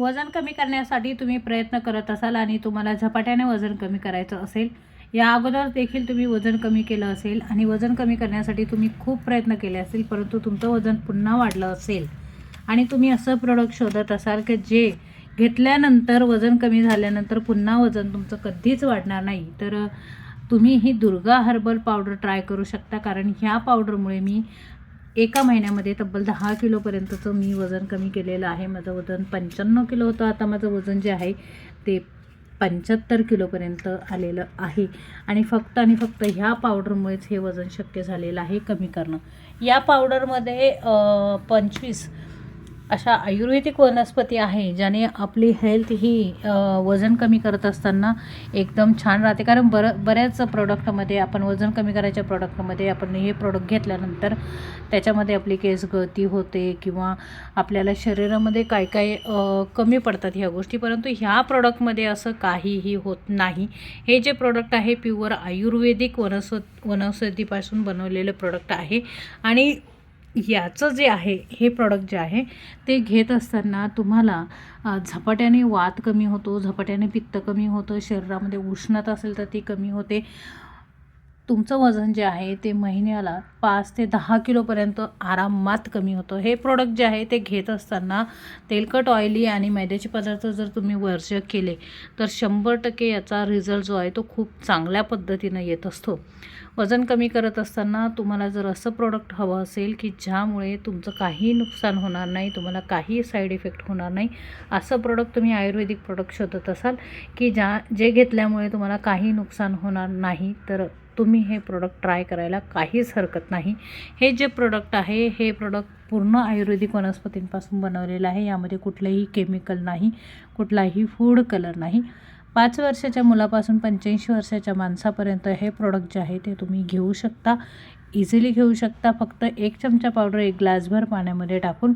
वजन कमी करण्यासाठी तुम्ही प्रयत्न करत असाल आणि तुम्हाला झपाट्याने वजन कमी करायचं असेल, या अगोदर देखील तुम्ही वजन कमी केलं असेल आणि वजन कमी करण्यासाठी तुम्ही खूप प्रयत्न केले असतील, परंतु तुमचं वजन पुन्हा वाढलं असेल आणि तुम्ही असं प्रोडक्ट शोधत असाल की जे घेतल्यानंतर वजन कमी झाल्यानंतर पुन्हा वजन तुमचं कधीच वाढणार नाही, तर तुम्ही ही दुर्गा हर्बल पावडर ट्राय करू शकता. कारण ह्या पावडरमुळे मी एका महिन्यामध्ये तब्बल 10 किलोपर्यंतचं मी वजन कमी केलेलं आहे. माझं वजन 95 किलो होतं, आता माझं वजन जे आहे ते 75 किलोपर्यंत आलेलं आहे आणि फक्त ह्या पावडरमुळेच हे वजन शक्य झालेलं आहे कमी करणं. या पावडरमध्ये 25 अशा आयुर्वेदिक वनस्पती आहे ज्याने आपली हेल्थ ही वजन कमी करत असताना एकदम छान राहते. कारण बऱ्याच प्रोडक्टमध्ये आपण वजन कमी करायच्या प्रोडक्टमध्ये आपण हे प्रोडक्ट घेतल्यानंतर त्याच्यामध्ये आपली केस गळती होते किंवा आपल्याला शरीरामध्ये काय काय कमी पडतात ह्या गोष्टी, परंतु ह्या प्रोडक्टमध्ये असं काहीही होत नाही. हे जे प्रोडक्ट आहे प्युअर आयुर्वेदिक वनौषधीपासून बनवलेलं प्रोडक्ट आहे आणि याचं जे आहे हे प्रोडक्ट जे आहे ते घेत असताना तुम्हाला झपाट्याने वात कमी होतो, झपाट्याने पित्त कमी होतं, शरीरामध्ये उष्णता असेल तर ती कमी होते. तुमचं वजन जे आहे ते महिन्याला 5 ते 10 किलोपर्यंत आरामात कमी होतं. हे प्रोडक्ट जे आहे ते घेत असताना तेलकट, ऑइली आणि मैद्याचे पदार्थ जर तुम्ही वर्ज केले तर 100% याचा रिझल्ट जो आहे तो खूप चांगल्या पद्धतीनं येत असतो. वजन कमी करत असताना तुम्हाला जर असं प्रोडक्ट हवं असेल की ज्यामुळे तुमचं काही नुकसान होणार नाही, तुम्हाला काही साईड इफेक्ट होणार नाही, असं प्रोडक्ट तुम्ही आयुर्वेदिक प्रोडक्ट शोधत असाल की जे घेतल्यामुळे तुम्हाला काही नुकसान होणार नाही, तर तुम्ही हे प्रोडक्ट ट्राय करायला काहीच हरकत नाही. हे जे प्रोडक्ट आहे हे प्रोडक्ट पूर्ण आयुर्वेदिक वनस्पतींपासून बनवलेलं आहे. यामध्ये कुठलंही केमिकल नाही, कुठलाही फूड कलर नाही. 5 वर्षाच्या मुलापासून 85 वर्षाच्या माणसापर्यंत हे प्रोडक्ट जे आहे ते तुम्ही घेऊ शकता, इझिली घेऊ शकता. फक्त 1 चमचा पावडर 1 ग्लासभर पाण्यामध्ये टाकून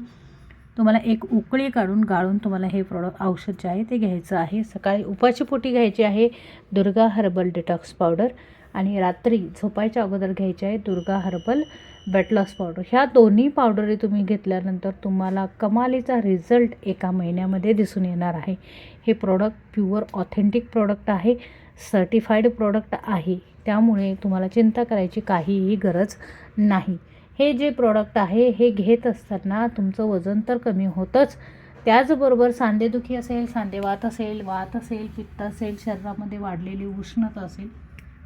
तुम्हाला 1 उकळी काढून गाळून तुम्हाला हे औषध जे आहे ते घ्यायचं आहे. सकाळी उपाशी पोटी घ्यायची आहे दुर्गा हर्बल डिटॉक्स पावडर आणि रात्री झोपायच्या अगोदर घ्यायची आहे Durga herbal weight loss powder. ह्या दोन्ही पावडरी तुम्ही घेतल्यानंतर तुम्हाला कमालीचा रिझल्ट एका महिन्यामध्ये दिसून येणार आहे. हे प्रोडक्ट प्युअर ऑथेंटिक प्रोडक्ट आहे, सर्टिफाईड प्रोडक्ट आहे, त्यामुळे तुम्हाला चिंता करायची काहीही गरज नाही. हे जे प्रोडक्ट आहे हे घेत असताना तुमचं वजन तर कमी होतंच, त्याचबरोबर सांधेदुखी असेल, सांधेवात असेल, वात असेल, पित्त असेल, शरीरामध्ये वाढलेली उष्णता असेल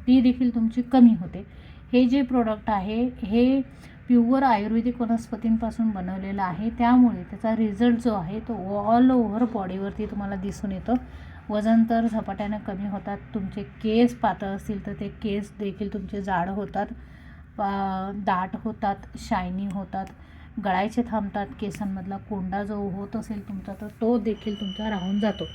ती देखील तुमची कमी होते. हे जे प्रोडक्ट आहे हे प्युअर आयुर्वेदिक वनस्पतींपासून बनवलेलं आहे, त्यामुळे त्याचा रिझल्ट जो आहे तो ऑल ओव्हर बॉडीवरती तुम्हाला दिसून येतो. वजन तर झपाट्यानं कमी होतात, तुमचे केस पातळ असतील तर ते केस देखील तुमचे जाड होतात, दाट होतात, शायनी होतात, गळायचे थांबतात, केसांमधला कोंडा जो होत असेल तुमचा तर तो देखील तुमचा राहून जातो.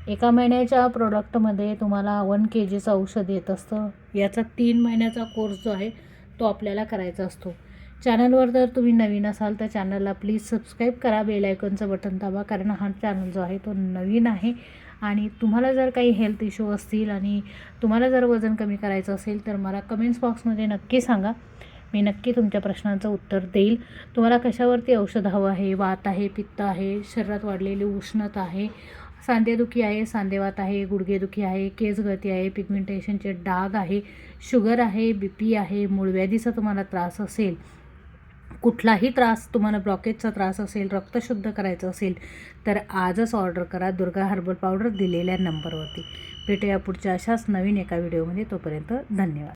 एका महिन्याच्या प्रोडक्टमध्ये तुम्हाला 1 kgचं औषध येत असतं. याचा 3 महिन्याचा कोर्स जो आहे तो आपल्याला करायचा असतो. चॅनलवर जर तुम्ही नवीन असाल तर चॅनलला प्लीज सबस्क्राईब करा, बेल आयकॉनचं बटन दाबा, कारण हा चॅनल जो आहे तो नवीन आहे आणि तुम्हाला जर काही हेल्थ इश्यू असतील आणि तुम्हाला जर वजन कमी करायचं असेल तर मला कमेंट्स बॉक्समध्ये नक्की सांगा. मी नक्की तुमच्या प्रश्नांचं उत्तर देईल. तुम्हाला कशावरती औषध हवं आहे, वात आहे, पित्त आहे, शरीरात वाढलेली उष्णता आहे, सांधेदुखी आहे, सांधेवात आहे, गुडघेदुखी आहे, केस गळती आहे, पिगमेंटेशनचे डाग आहे, शुगर आहे, BP आहे, मूळव्याधीचा तुम्हाला त्रास असेल, कुठलाही त्रास तुम्हाला ब्लॉकेजचा त्रास असेल, रक्त शुद्ध करायचं असेल तर आजच ऑर्डर करा दुर्गा हर्बल पावडर दिलेल्या नंबरवरती. भेटूया पुढच्या अशाच नवीन एका व्हिडिओमध्ये. तोपर्यंत धन्यवाद.